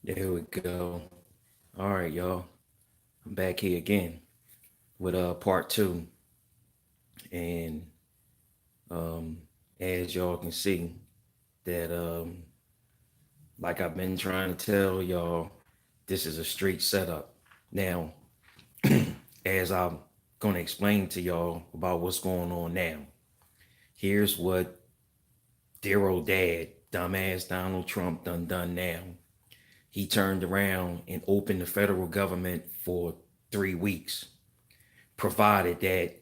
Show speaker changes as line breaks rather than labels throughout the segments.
There we go. All right, y'all. I'm back here again with part two. And um as y'all can see that like I've been trying to tell y'all, this is a straight setup. Now, as I'm gonna explain to y'all about what's going on now, here's what dear old dad, dumbass Donald Trump done now. He turned around and opened the federal government for 3 weeks, provided that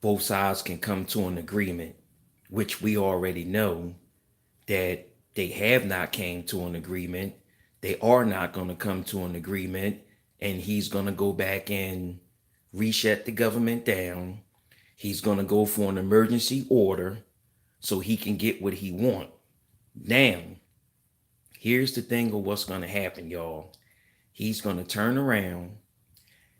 both sides can come to an agreement, which we already know that they have not came to an agreement. They are not going to come to an agreement, and he's going to go back and reset the government down. He's going to go for an emergency order so he can get what he want. Now, here's the thing of what's going to happen, y'all. He's going to turn around,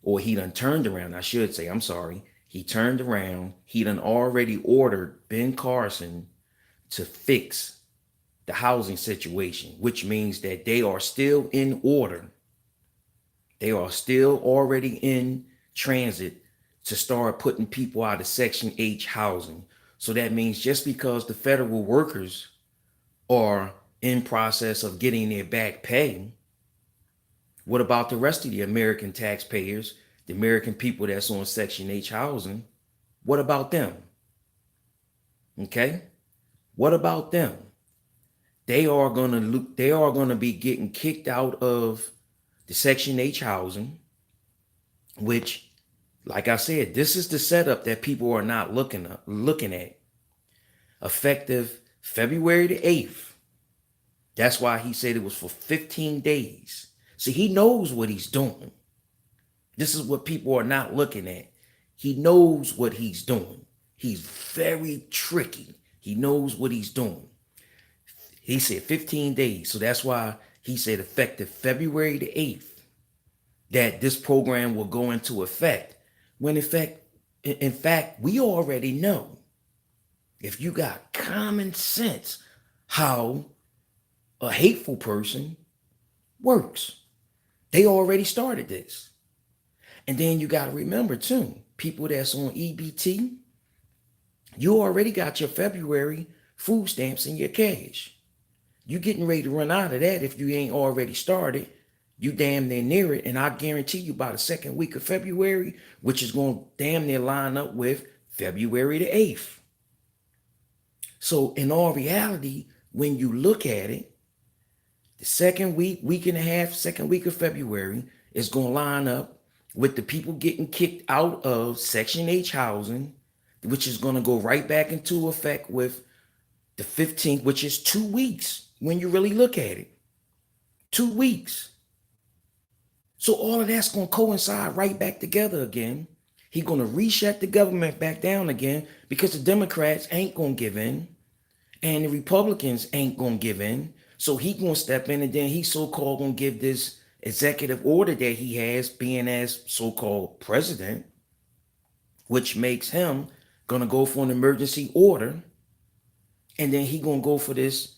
or he done turned around, I should say, I'm sorry. He turned around. He done already ordered Ben Carson to fix the housing situation, which means that they are still in order. They are still already in transit to start putting people out of Section H housing. So that means just because the federal workers are in process of getting their back pay, what about the rest of the American taxpayers, the American people that's on Section H housing? What about them? Okay? What about them? They are gonna be getting kicked out of the Section H housing, which, like I said, this is the setup that people are not looking at. Effective February the 8th. That's why he said it was for 15 days. See, he knows what he's doing. This is what people are not looking at. He knows what he's doing. He's very tricky. He knows what he's doing. He said 15 days. So that's why he said effective February the 8th that this program will go into effect. When in fact, we already know, if you got common sense, how a hateful person works. They already started this. And then you got to remember too, people that's on EBT, you already got your February food stamps in your cash. You getting ready to run out of that if you ain't already started. You damn near it. And I guarantee you by the second week of February, which is going to damn near line up with February the 8th. So in all reality, when you look at it, the second week and a half, second week of February is going to line up with the people getting kicked out of Section H housing, which is going to go right back into effect with the 15th, which is 2 weeks when you really look at it. 2 weeks. So all of that's going to coincide right back together again. He's going to reset the government back down again because the Democrats ain't going to give in and the Republicans ain't going to give in. So he going to step in, and then he so-called going to give this executive order that he has being as so-called president, which makes him going to go for an emergency order. And then he going to go for this,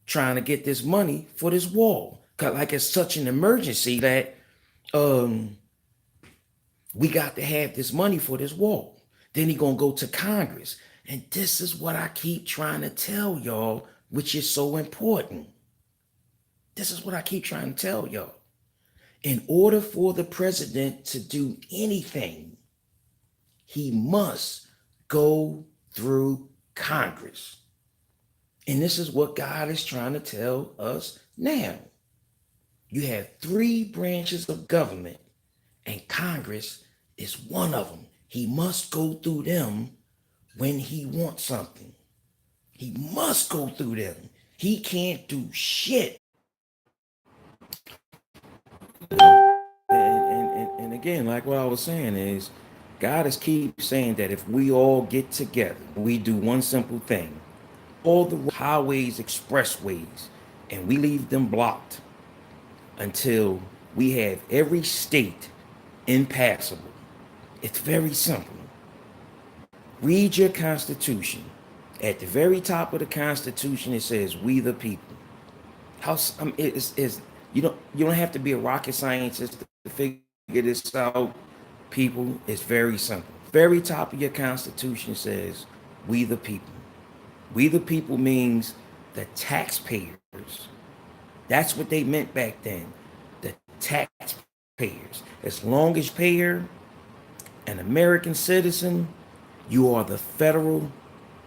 trying to get this money for this wall. Cause like it's such an emergency that um we got to have this money for this wall. Then he gonna go to Congress. And this is what I keep trying to tell y'all, which is so important. This is what I keep trying to tell y'all. In order for the president to do anything, he must go through Congress. And this is what God is trying to tell us now. You have three branches of government, and Congress is one of them. He must go through them when he wants something. He must go through them. He can't do shit. And again, like what I was saying is, God is keep saying that if we all get together, we do one simple thing, all the highways, expressways, and we leave them blocked until we have every state impassable. It's very simple. Read your Constitution. At the very top of the Constitution, it says, "We the people." How it's You don't have to be a rocket scientist to figure this out, people. It's very simple. Very top of your constitution says, "We the people." We the people means the taxpayers. That's what they meant back then. The taxpayers. As long as you're an American citizen, you are the federal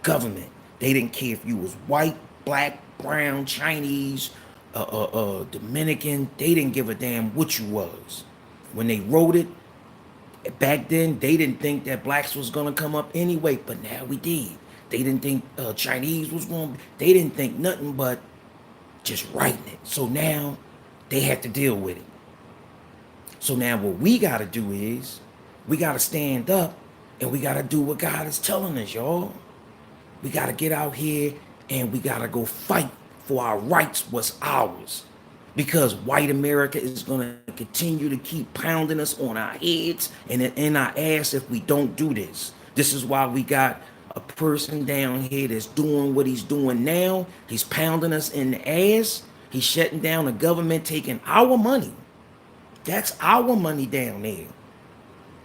government. They didn't care if you was white, black, brown, Chinese, Dominican. They didn't give a damn what you was. When they wrote it back then, they didn't think that blacks was gonna come up anyway, but now we did. They didn't think Chinese was going. They didn't think nothing but just writing it. So now they have to deal with it. So now what we got to do is we got to stand up and we got to do what God is telling us, y'all. We got to get out here and we got to go fight for our rights, what's ours. Because white America is going to continue to keep pounding us on our heads and in our ass if we don't do this. This is why we got a person down here that's doing what he's doing now. He's pounding us in the ass. He's shutting down the government, taking our money. That's our money down there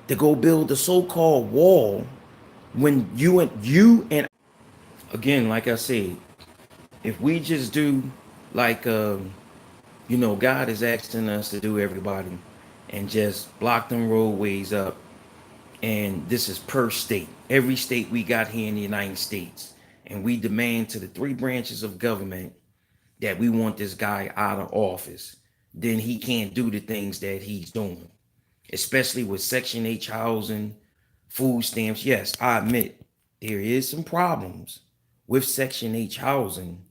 to go build the so-called wall when you and again, like I said, if we just do like God is asking us to do, everybody, and just block them roadways up. And this is per state. Every state we got here in the United States. And we demand to the three branches of government that we want this guy out of office. Then he can't do the things that he's doing, especially with Section H housing, food stamps. Yes, I admit there is some problems with Section H housing,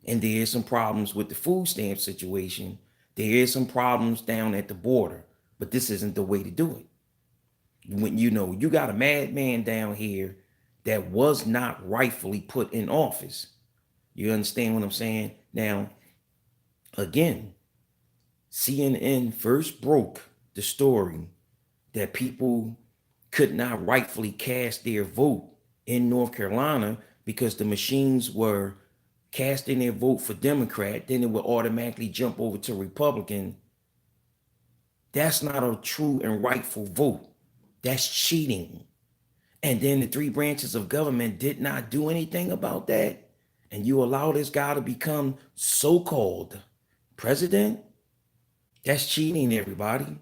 and there is some problems with the food stamp situation. There is some problems down at the border, but this isn't the way to do it. When you got a madman down here that was not rightfully put in office. You understand what I'm saying? Now, again, CNN first broke the story that people could not rightfully cast their vote in North Carolina because the machines were casting their vote for Democrat, then it would automatically jump over to Republican. That's not a true and rightful vote. That's cheating. And then the three branches of government did not do anything about that. And you allow this guy to become so-called president. That's cheating, everybody.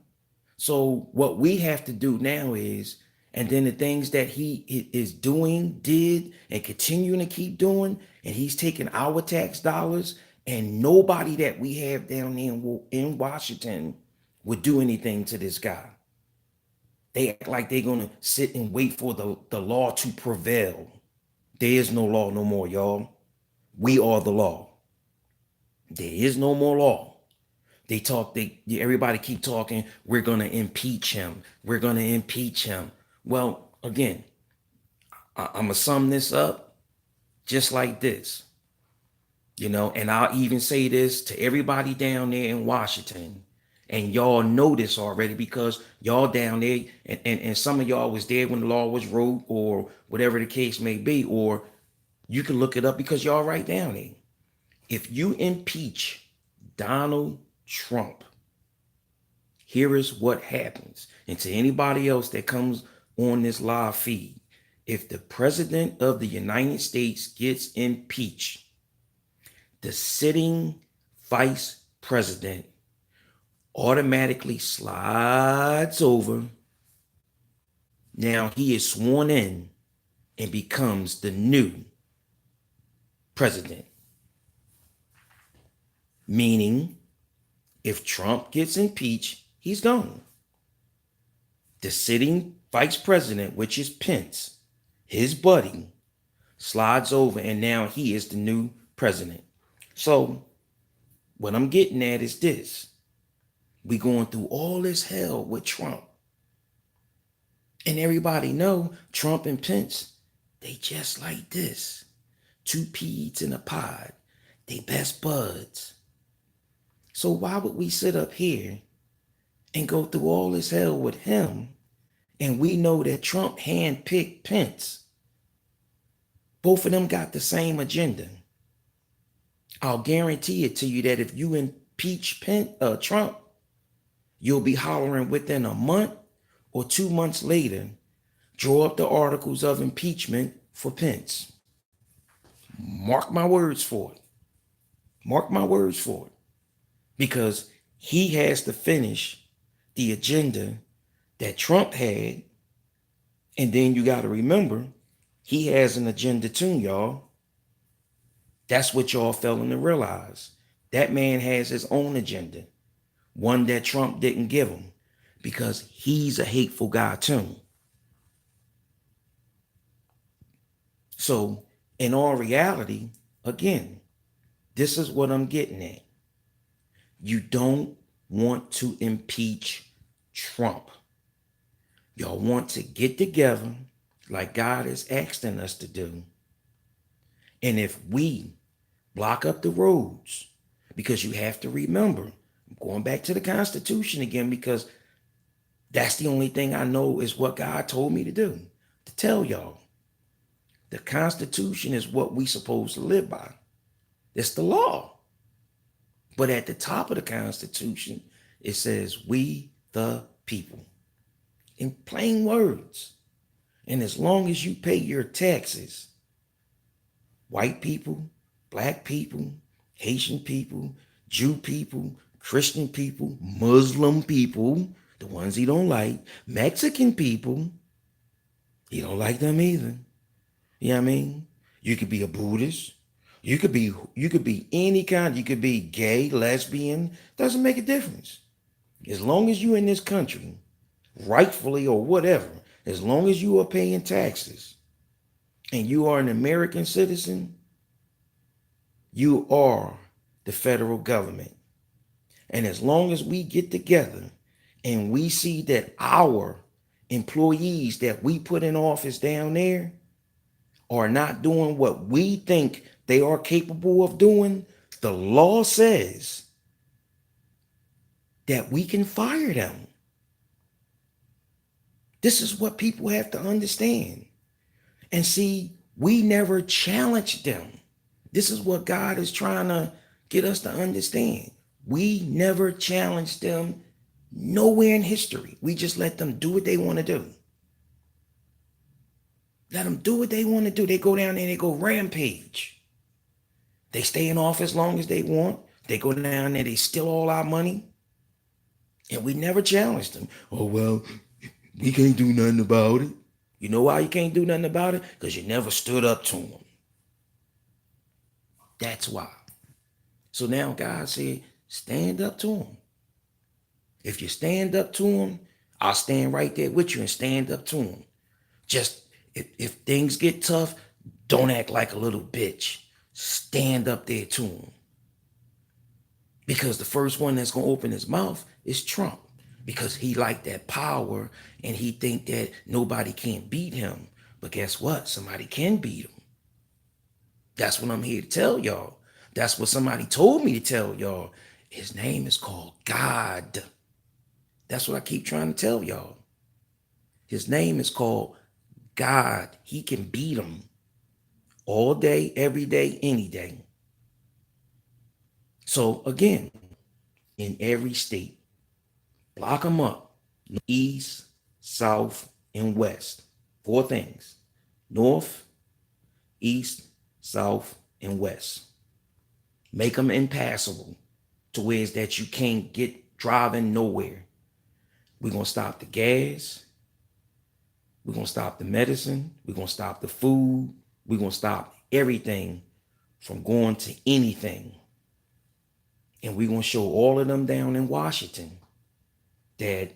So what we have to do now is, and then the things that he is doing, did, and continuing to keep doing, and he's taking our tax dollars, and nobody that we have down there in Washington would do anything to this guy. They act like they're going to sit and wait for the law to prevail. There is no law no more, y'all. We are the law. There is no more law. Everybody keep talking, we're going to impeach him. We're going to impeach him. Well, again, I'm going to sum this up just like this, and I'll even say this to everybody down there in Washington. And y'all know this already because y'all down there, and some of y'all was there when the law was wrote or whatever the case may be, or you can look it up because y'all right down there. If you impeach Donald Trump, here is what happens. And to anybody else that comes on this live feed, if the president of the United States gets impeached, the sitting vice president automatically slides over. Now he is sworn in and becomes the new president. Meaning, if Trump gets impeached, he's gone. The sitting vice president, which is Pence, his buddy, slides over, and now he is the new president. So what I'm getting at is this. We going through all this hell with Trump. And everybody know Trump and Pence, they just like this. Two peas in a pod. They best buds. So why would we sit up here and go through all this hell with him, and we know that Trump handpicked Pence? Both of them got the same agenda. I'll guarantee it to you that if you Trump, you'll be hollering within a month or 2 months later, draw up the articles of impeachment for Pence. Mark my words for it. Mark my words for it. Because he has to finish the agenda that Trump had. And then you got to remember, he has an agenda too, y'all. That's what y'all failing to realize. That man has his own agenda, one that Trump didn't give him, because he's a hateful guy too. So in all reality, again, this is what I'm getting at. You don't want to impeach Trump. Y'all want to get together like God is asking us to do. And if we block up the roads, because you have to remember, I'm going back to the Constitution again, because that's the only thing I know is what God told me to do, to tell y'all. The Constitution is what we supposed to live by. It's the law. But at the top of the Constitution, it says, we the people. In plain words. And as long as you pay your taxes, white people, black people, Haitian people, Jew people, Christian people, Muslim people, the ones he don't like, Mexican people, he don't like them either. You know what I mean? You could be a Buddhist. You could be any kind. You could be gay, lesbian. Doesn't make a difference. As long as you're in this country, rightfully or whatever, as long as you are paying taxes and you are an American citizen, you are the federal government. And as long as we get together and we see that our employees that we put in office down there are not doing what we think they are capable of doing, the law says that we can fire them. This is what people have to understand. And see, we never challenged them. This is what God is trying to get us to understand. We never challenged them nowhere in history. We just let them do what they want to do. Let them do what they want to do. They go down there and they go rampage. They stay in office as long as they want. They go down there, they steal all our money. And we never challenged them. Oh, well, we can't do nothing about it. You know why you can't do nothing about it? Because you never stood up to them. That's why. So now God said, stand up to them. If you stand up to them, I'll stand right there with you and stand up to them. Just if things get tough, don't act like a little bitch. Stand up there to them. Because the first one that's going to open his mouth is Trump. Because he liked that power and he think that nobody can beat him. But guess what? Somebody can beat him. That's what I'm here to tell y'all. That's what somebody told me to tell y'all. His name is called God. That's what I keep trying to tell y'all. His name is called God. He can beat him all day, every day, any day. So again, in every state, block them up. East, south, and west. 4 things. North, east, south, and west. Make them impassable to ways that you can't get driving nowhere. We're going to stop the gas. We're going to stop the medicine. We're going to stop the food. We're going to stop everything from going to anything. And we're going to show all of them down in Washington that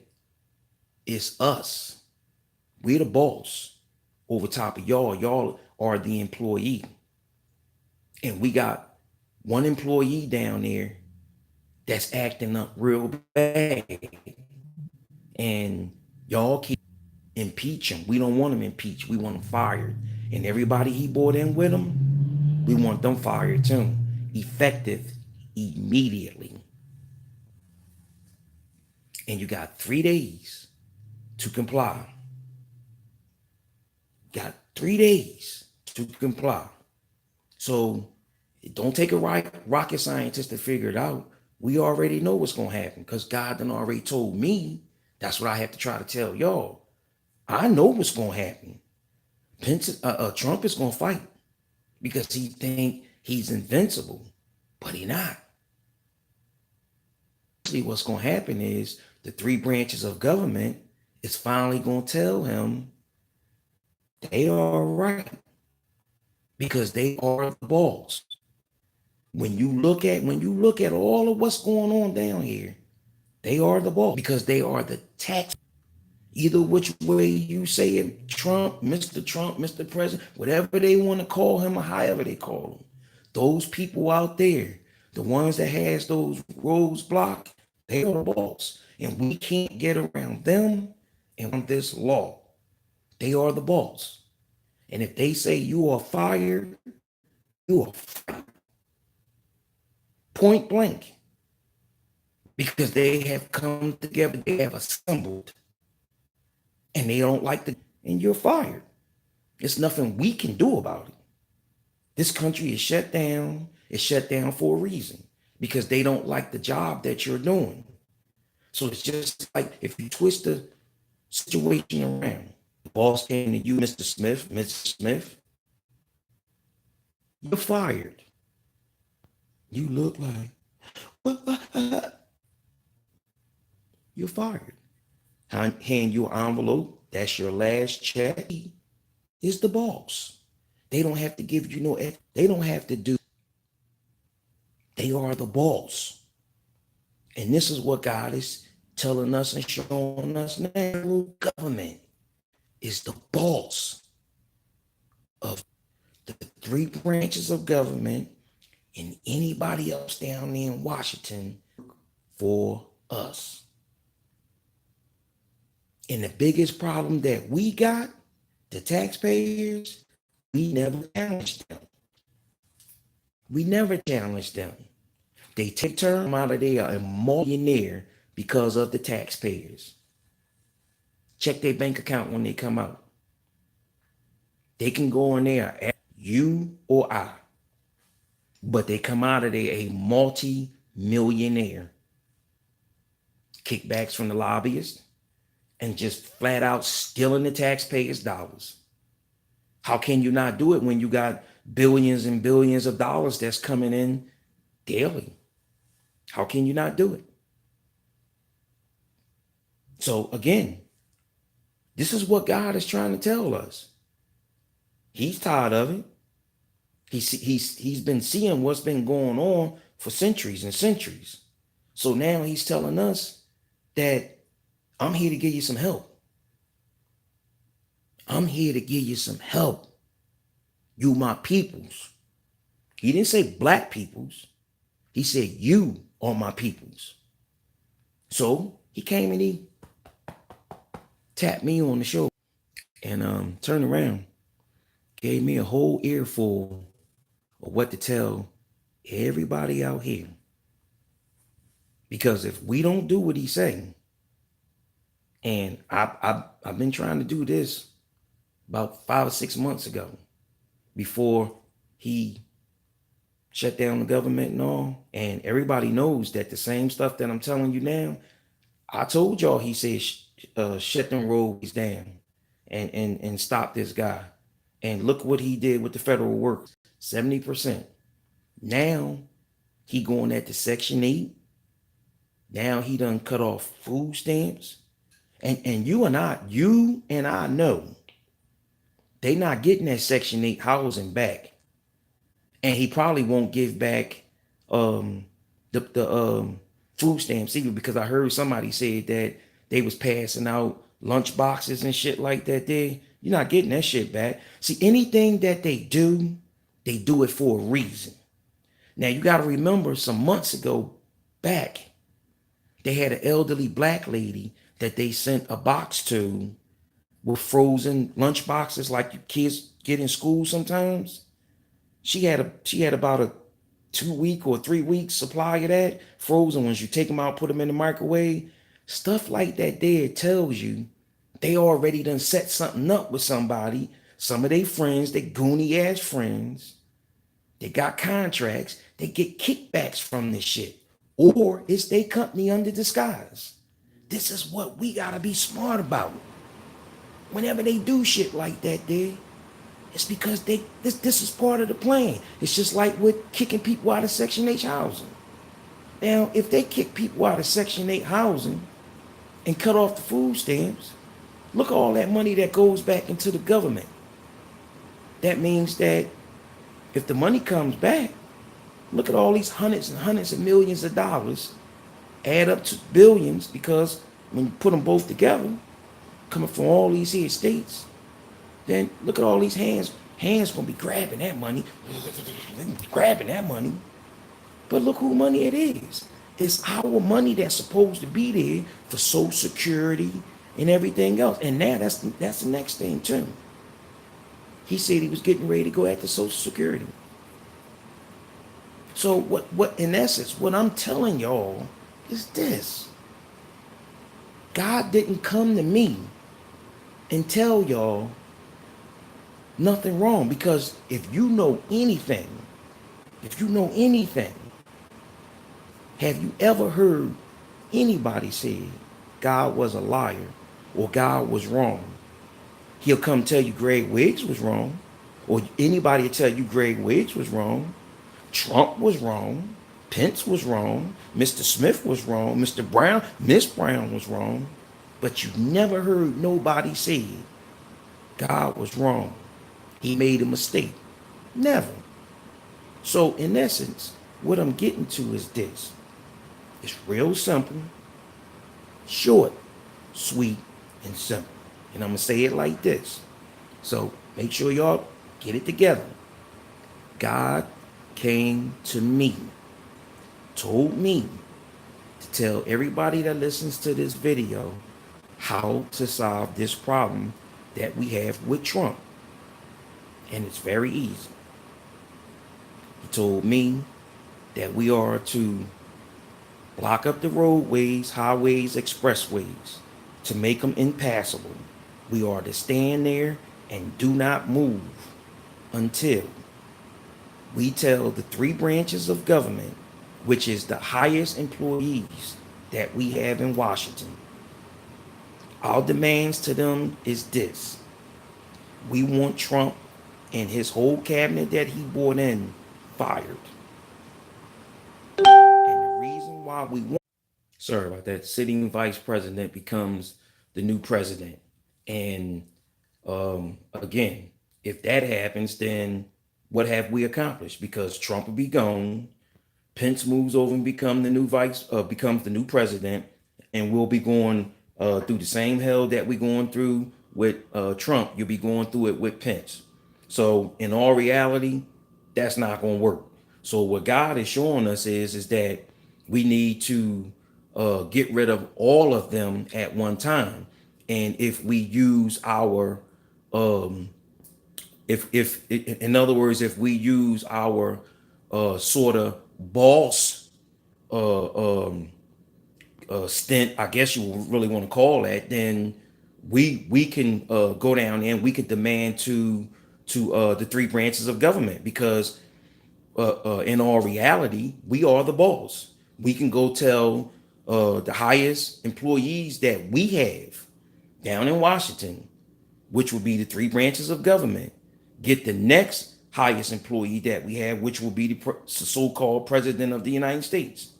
it's us. We're the boss over top of y'all. Y'all are the employee. And we got one employee down there that's acting up real bad. And y'all keep impeach him. We don't want him impeached. We want him fired. And everybody he brought in with him, we want them fired too. Effective immediately. And you got 3 days to comply. Got 3 days to comply. So it don't take a rocket scientist to figure it out. We already know what's going to happen because God done already told me. That's what I have to try to tell y'all. I know what's going to happen. Trump is going to fight because he think he's invincible, but he not. Actually, what's going to happen is the three branches of government is finally going to tell him they are right because they are the boss. When you look at all of what's going on down here, they are the boss because they are the tax. Either which way you say it, Trump, Mr. President, whatever they want to call him or however they call him, those people out there, the ones that has those roads blocked, they are the boss. And we can't get around them and this law. They are the boss. And if they say you are fired, you are fired. Point blank. Because they have come together, they have assembled, and they don't like and you're fired. There's nothing we can do about it. This country is shut down. It's shut down for a reason because they don't like the job that you're doing. So it's just like if you twist the situation around, the boss came to you, Mr. Smith, Mrs. Smith, you're fired. You look like, you're fired. Hand you an envelope. That's your last check. Is the boss. They don't have to give you they don't have to do. They are the boss. And this is what God is telling us and showing us now. Government is the boss of the three branches of government and anybody else down there in Washington for us. And the biggest problem that we got, the taxpayers, we never challenged them. We never challenged them. They take term out of there a millionaire because of the taxpayers. Check their bank account when they come out. They can go in there, you or I, but they come out of there a multi-millionaire. Kickbacks from the lobbyists and just flat out stealing the taxpayers' dollars. How can you not do it when you got billions and billions of dollars that's coming in daily? How can you not do it? So again, this is what God is trying to tell us. He's tired of it. He's been seeing what's been going on for centuries and centuries. So now he's telling us that I'm here to give you some help. I'm here to give you some help. You my peoples. He didn't say black peoples. He said you are my peoples. So he came and he tapped me on the shoulder and turned around, gave me a whole earful of what to tell everybody out here. Because if we don't do what he's saying, and I've been trying to do this about 5 or 6 months ago, before he shut down the government and all, and everybody knows that the same stuff that I'm telling you now, I told y'all he said shut them roads down and stop this guy. And look what he did with the federal workers, 70%. Now he going at the Section 8. Now he done cut off food stamps. And you and I know they not getting that Section 8 housing back. And he probably won't give back the food stamps either, because I heard somebody say that they was passing out lunch boxes and shit like that there. You're not getting that shit back. See, anything that they do it for a reason. Now you got to remember some months ago back, they had an elderly black lady that they sent a box to with frozen lunch boxes like you kids get in school sometimes. She had about a 2-week or 3-week supply of that frozen ones. You take them out, put them in the microwave. Stuff like that there tells you they already done set something up with somebody. Some of their friends, they goony ass friends, they got contracts. They get kickbacks from this shit or it's their company under disguise. This is what we gotta be smart about. Whenever they do shit like that, it's because this is part of the plan. It's just like with kicking people out of Section 8 housing. Now, if they kick people out of Section 8 housing and cut off the food stamps, look at all that money that goes back into the government. That means that if the money comes back, look at all these hundreds and hundreds of millions of dollars add up to billions, because when you put them both together, coming from all these here states, then look at all these hands gonna be grabbing that money, grabbing that money. But look who money it is. It's our money that's supposed to be there for Social Security and everything else. And now that's the next thing too. He said he was getting ready to go after Social Security. So what in essence, what I'm telling y'all is this. God didn't come to me and tell y'all nothing wrong, because if you know anything, have you ever heard anybody say God was a liar or God was wrong? He'll come tell you Greg Wiggs was wrong, or anybody will tell you Greg Wiggs was wrong, Trump was wrong, Pence was wrong, Mr. Smith was wrong, Mr. Brown, Miss Brown was wrong, but you never heard nobody say God was wrong. He made a mistake. Never. So in essence, what I'm getting to is this. It's real simple, short, sweet, and simple. And I'm going to say it like this. So make sure y'all get it together. God came to me, told me to tell everybody that listens to this video how to solve this problem that we have with Trump. And it's very easy. He told me that we are to block up the roadways, highways, expressways to make them impassable. We are to stand there and do not move until we tell the three branches of government, which is the highest employees that we have in Washington. Our demands to them is this. We want Trump and his whole cabinet that he brought in fired. And the reason why we want, sorry about that, sitting vice president becomes the new president. And again, if that happens, then what have we accomplished? Because Trump will be gone, Pence moves over and becomes the new president, and we'll be going through the same hell that we're going through with Trump. You'll be going through it with Pence. So in all reality, that's not going to work. So what God is showing us is that we need to get rid of all of them at one time. And if we use our, if in other words, if we use our sort of boss stint, I guess you really want to call that, then we can go down and we could demand to the three branches of government, because in all reality, we are the boss. We can go tell the highest employees that we have down in Washington, which will be the three branches of government, get the next highest employee that we have, which will be the so-called president of the United States.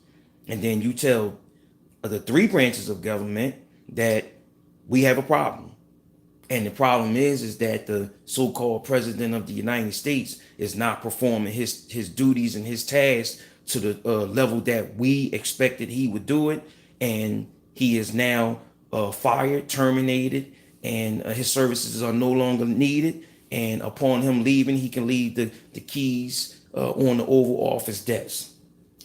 And then you tell the three branches of government that we have a problem. And the problem is that the so-called president of the United States is not performing his duties and his tasks to the level that we expected he would do it. And he is now fired, terminated, and his services are no longer needed. And upon him leaving, he can leave the keys on the Oval Office desk.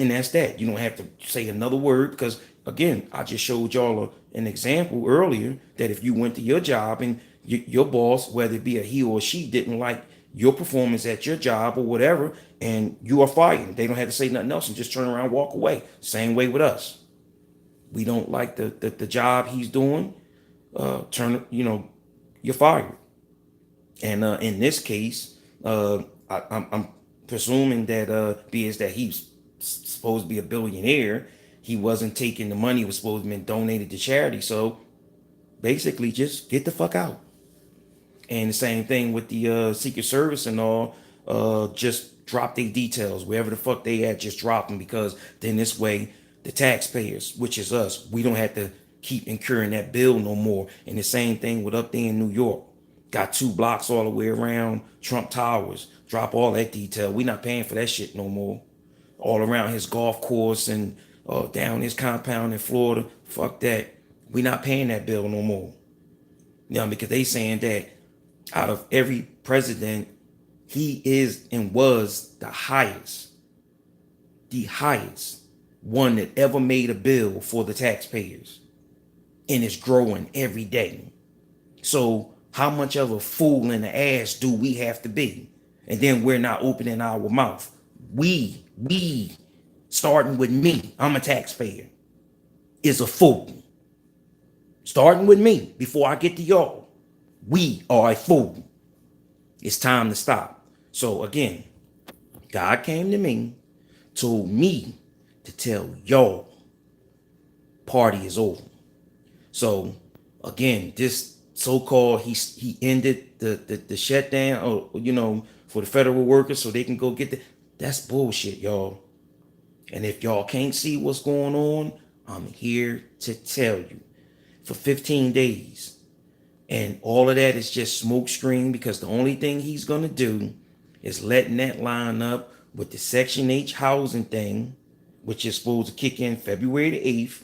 And that's that. You don't have to say another word, because again, I just showed y'all an example earlier that if you went to your job and your boss, whether it be a he or a she, didn't like your performance at your job or whatever, and you are fired, they don't have to say nothing else and just turn around and walk away. Same way with us. We don't like the job he's doing, you're fired. And in this case, I'm presuming that is that he's supposed to be a billionaire, he wasn't taking the money, it was supposed to be donated to charity. So basically just get the fuck out. And the same thing with the Secret Service and all. Just drop their details wherever the fuck they at. Just drop them, because then this way the taxpayers, which is us, we don't have to keep incurring that bill no more. And the same thing with up there in New York. Got 2 blocks all the way around Trump Towers. Drop all that detail. We not paying for that shit no more. All around his golf course and down his compound in Florida. Fuck that. We not paying that bill no more. You know, because they saying that out of every president, he is and was the highest one that ever made a bill for the taxpayers. And it's growing every day. So how much of a fool in the ass do we have to be? And then we're not opening our mouth. We, starting with me, I'm a taxpayer, is a fool. Starting with me, before I get to y'all, we are a fool. It's time to stop. So again, God came to me, told me to tell y'all, party is over. So again, this so-called he ended the shutdown, or for the federal workers so they can go get that's bullshit, y'all. And if y'all can't see what's going on, I'm here to tell you. For 15 days. And all of that is just smoke screen, because the only thing he's going to do is letting that line up with the Section H housing thing, which is supposed to kick in February the 8th.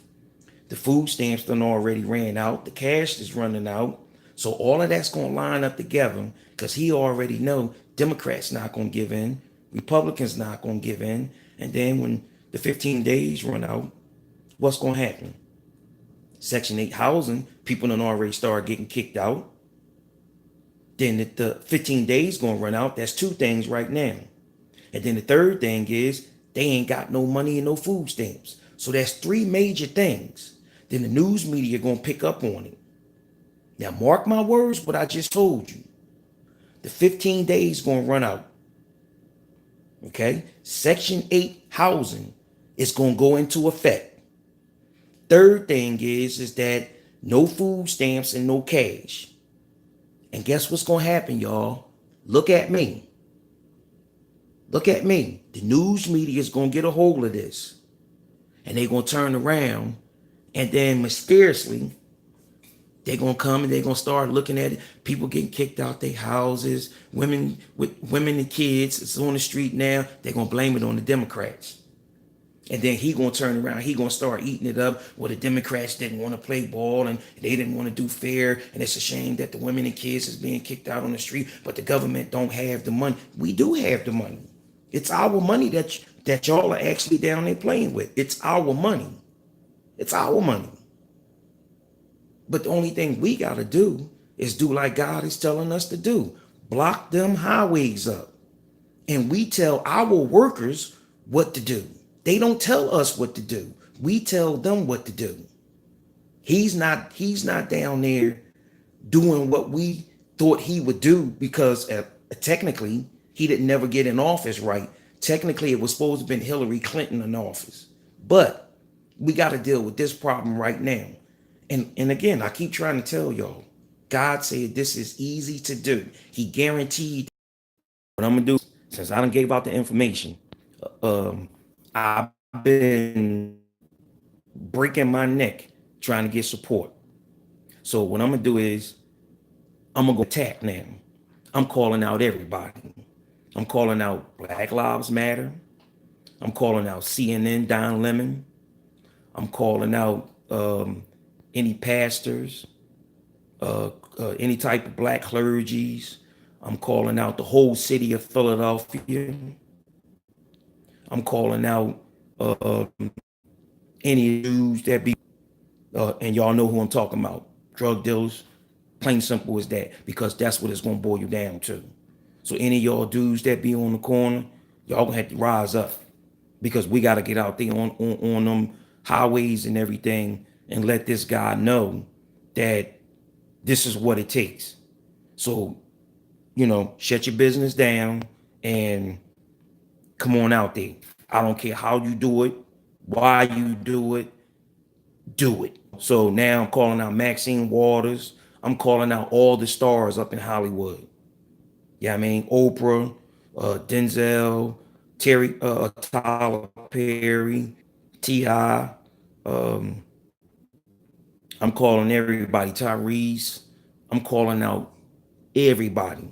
The food stamps done already ran out. The cash is running out. So all of that's going to line up together, because he already know Democrats not going to give in. Republicans not going to give in. And then when the 15 days run out, what's going to happen? Section 8 housing, people done already started getting kicked out. Then the 15 days going to run out. That's 2 things right now. And then the third thing is they ain't got no money and no food stamps. So that's 3 major things. Then the news media going to pick up on it. Now, mark my words, what I just told you. The 15 days going to run out. Okay? Section 8 housing is going to go into effect. Third thing is that no food stamps and no cash. And guess what's going to happen, y'all? Look at me. Look at me. The news media is going to get a hold of this. And they're going to turn around. And then mysteriously, they're going to come and they're going to start looking at it. People getting kicked out their houses. Women and kids. It's on the street now. They're going to blame it on the Democrats. And then he gonna turn around, he gonna start eating it up. Well, the Democrats didn't want to play ball and they didn't want to do fair. And it's a shame that the women and kids is being kicked out on the street, but the government don't have the money. We do have the money. It's our money that y'all are actually down there playing with. It's our money. It's our money. But the only thing we gotta do is do like God is telling us to do. Block them highways up. And we tell our workers what to do. They don't tell us what to do. We tell them what to do. He's not down there doing what we thought he would do, because technically he didn't never get in office right. Technically it was supposed to have been Hillary Clinton in office. But we got to deal with this problem right now. And again, I keep trying to tell y'all, God said this is easy to do. He guaranteed. What I'm going to do, since I done gave out the information, I've been breaking my neck trying to get support. So what I'm going to do is I'm going to go attack now. I'm calling out everybody. I'm calling out Black Lives Matter. I'm calling out CNN, Don Lemon. I'm calling out any pastors, any type of black clergies. I'm calling out the whole city of Philadelphia. I'm calling out any dudes that be, and y'all know who I'm talking about, drug dealers, plain simple as that, because that's what it's gonna boil you down to. So any of y'all dudes that be on the corner, y'all gonna have to rise up, because we gotta get out there on them highways and everything and let this guy know that this is what it takes. So, shut your business down and come on out there. I don't care how you do it, Why you do it, do it. So now I'm calling out Maxine Waters. I'm calling out all the stars up in Hollywood. Yeah, I mean Oprah, Denzel, Terry, Tyler Perry, T.I. Um, I'm calling everybody, Tyrese. I'm calling out everybody.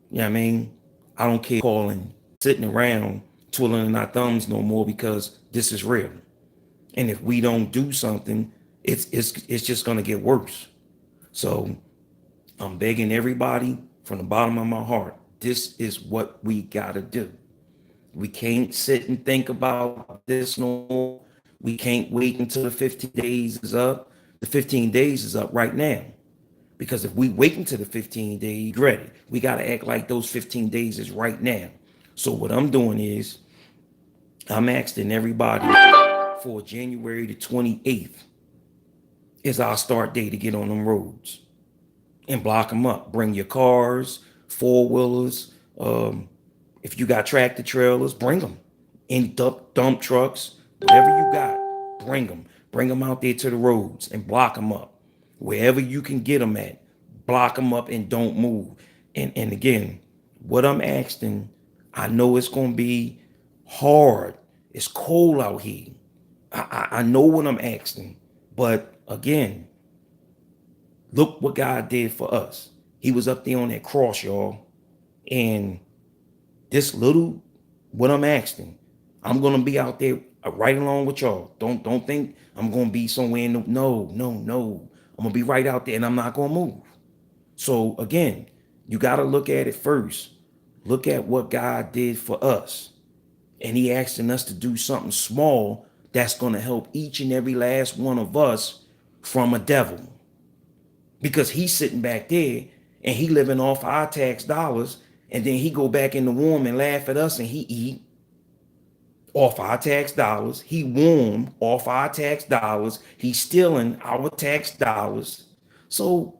You know what I mean? I don't care calling, sitting around twiddling our thumbs no more because this is real. And if we don't do something, it's just gonna get worse. So I'm begging everybody from the bottom of my heart. This is what we gotta do. We can't sit and think about this no more. We can't wait until the 15 days is up. The 15 days is up right now. Because if we wait until the 15 days, regret it. We got to act like those 15 days is right now. So what I'm doing is I'm asking everybody for January the 28th is our start date to get on them roads and block them up. Bring your cars, four-wheelers. If you got tractor trailers, bring them. Any dump trucks, whatever you got, bring them. Bring them out there to the roads and block them up. Wherever you can get them at, block them up and don't move. And again, what I'm asking, I know it's going to be hard. It's cold out here. I know what I'm asking. But again, look what God did for us. He was up there on that cross, y'all. And this little, what I'm asking, I'm going to be out there right along with y'all. Don't think I'm going to be somewhere in the, no. I'm going to be right out there and I'm not going to move. So again, you got to look at it first. Look at what God did for us. And he asking us to do something small that's going to help each and every last one of us from a devil. Because he's sitting back there and he living off our tax dollars, and then he go back in the warm and laugh at us, and he eat off our tax dollars. He warm off our tax dollars. He's stealing our tax dollars. So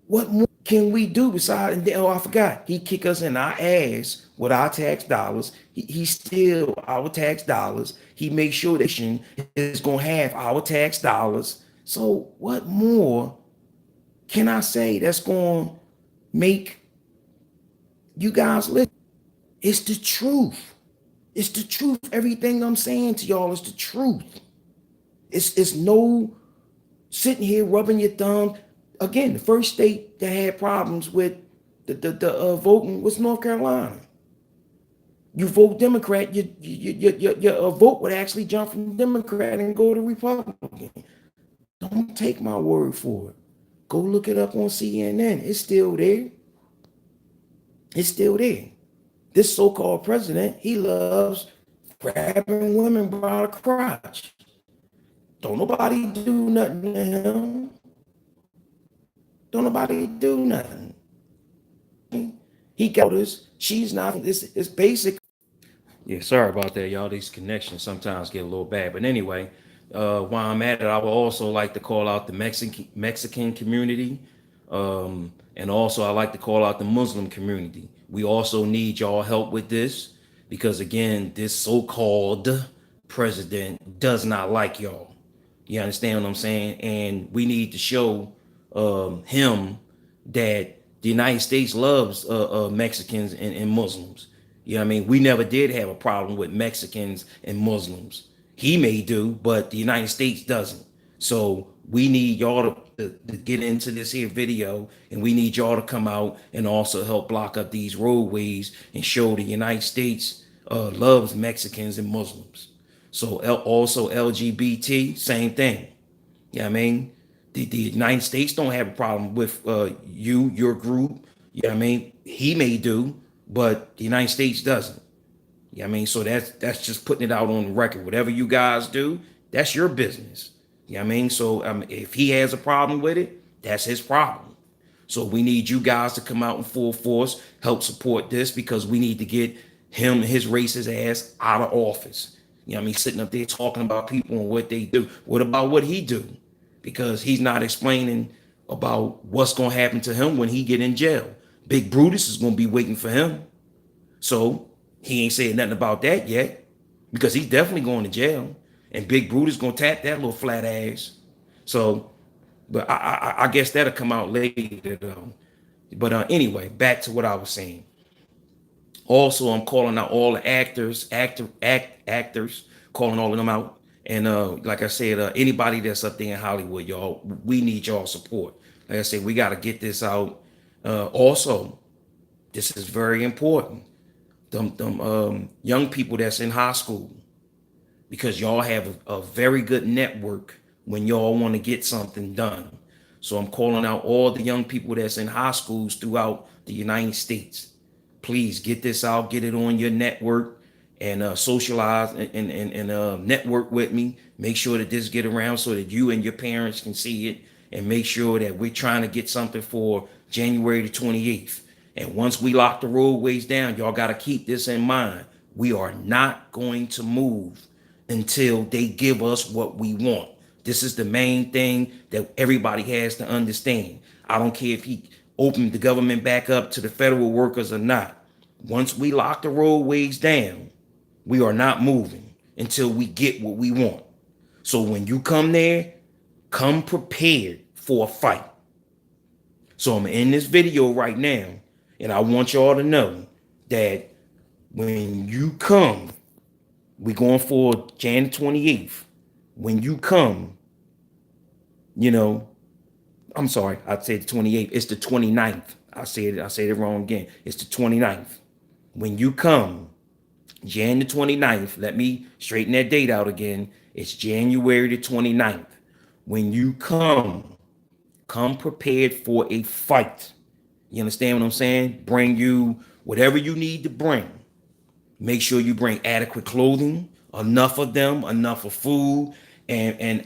what more can we do besides, and oh, I forgot, he kick us in our ass with our tax dollars. He steal our tax dollars. He makes sure that is going to have our tax dollars. So what more can I say that's going to make you guys listen? It's the truth. It's the truth. Everything I'm saying to y'all is the truth. It's no sitting here rubbing your thumb. Again, the first state that had problems with the voting was North Carolina. You vote Democrat, your vote would actually jump from Democrat and go to Republican. Don't take my word for it. Go look it up on CNN. It's still there. It's still there. This so-called president, he loves grabbing women by the crotch. Don't nobody do nothing to him. Don't nobody do nothing. He got this. She's not. It's basic. Yeah, sorry about that, y'all. These connections sometimes get a little bad. But anyway, while I'm at it, I would also like to call out the Mexican community. And also I like to call out the Muslim community. We also need y'all help with this because again, this so-called president does not like y'all. You understand what I'm saying? And we need to show him that the United States loves Mexicans and Muslims. You know what I mean? We never did have a problem with Mexicans and Muslims. He may do, but the United States doesn't. So we need y'all to get into this here video, and we need y'all to come out and also help block up these roadways and show the United States loves Mexicans and Muslims. So also LGBT, same thing. You know what I mean? The United States don't have a problem with your group. You know what I mean? He may do, but the United States doesn't. You know what I mean? So that's just putting it out on the record. Whatever you guys do, that's your business. You know what I mean? So if he has a problem with it, that's his problem. So we need you guys to come out in full force, help support this, because we need to get him, his racist ass, out of office. You know what I mean? Sitting up there talking about people and what they do. What about what he do? Because he's not explaining about what's going to happen to him when he get in jail. Big Brutus is going to be waiting for him. So he ain't saying nothing about that yet. because he's definitely going to jail, and Big Brutus gonna tap that little flat ass. So, but I guess that'll come out later though. But anyway, back to what I was saying. Also, I'm calling out all the actors, calling all of them out. And like I said, anybody that's up there in Hollywood, y'all, we need y'all support. Like I said, we got to get this out. Also, this is very important. Them young people that's in high school, because y'all have a very good network when y'all want to get something done. So I'm calling out all the young people that's in high schools throughout the United States. Please get this out, get it on your network, and socialize and network with me. Make sure that this get around so that you and your parents can see it, and make sure that we're trying to get something for January the 28th. And once we lock the roadways down, y'all got to keep this in mind. We are not going to move until they give us what we want. This is the main thing that everybody has to understand. I don't care if he opened the government back up to the federal workers or not. Once we lock the roadways down, we are not moving until we get what we want. So when you come there, come prepared for a fight. So I'm in this video right now, and I want y'all to know that when you come, we're going for Jan 28th. When you come, you know, I'm sorry, I said the 28th. It's the 29th. I said it wrong again. It's the 29th. When you come, Jan the 29th, let me straighten that date out again. It's January the 29th. When you come prepared for a fight. You understand what I'm saying? Bring you whatever you need to bring. Make sure you bring adequate clothing, enough of them, enough of food, and